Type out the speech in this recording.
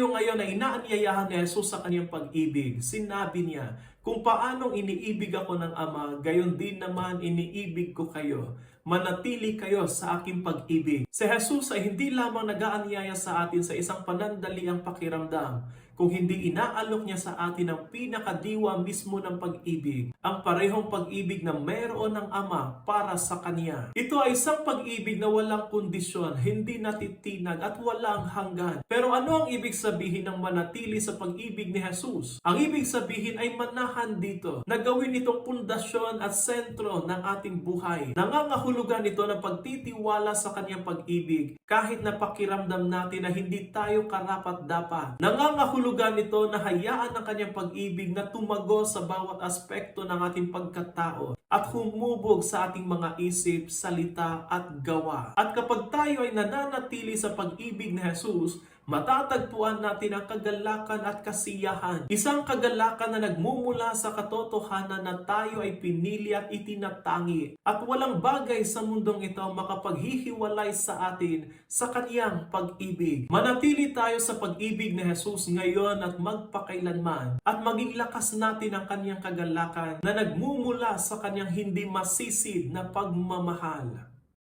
tayo ngayon ay inaanyayahan ni Jesus sa kanyang pag-ibig. Sinabi niya, kung paanong iniibig ako ng Ama, gayon din naman iniibig ko kayo. Manatili kayo sa aking pag-ibig. Si Jesus ay hindi lamang nag-aanyaya sa atin sa isang panandaliang pakiramdam, kung hindi inaalok niya sa atin ang pinakadiwa mismo ng pag-ibig, ang parehong pag-ibig na mayroon ng Ama para sa Kanya. Ito ay isang pag-ibig na walang kondisyon, hindi natitinag at walang hanggan. Pero ano ang ibig sabihin ng manatili sa pag-ibig ni Jesus? Ang ibig sabihin ay manahan dito, na gawin itong pundasyon at sentro ng ating buhay. Nangangahulugan ito ng pagtitiwala sa Kanyang pag-ibig, kahit na pakiramdam natin na hindi tayo karapat-dapat. Nangangahulugan ito na hayaan ang Kanyang pag-ibig na tumago sa bawat aspekto ng ating pagkatao at humubog sa ating mga isip, salita at gawa. At kapag tayo ay nananatili sa pag-ibig ni Jesus, matatagpuan natin ang kagalakan at kasiyahan. Isang kagalakan na nagmumula sa katotohanan na tayo ay pinili at itinatangi. At walang bagay sa mundong ito makapaghihiwalay sa atin sa Kaniyang pag-ibig. Manatili tayo sa pag-ibig ni Jesus ngayon at magpakailanman. At maging lakas natin ang Kaniyang kagalakan na nagmumula sa Kaniyang hindi masisid na pagmamahal.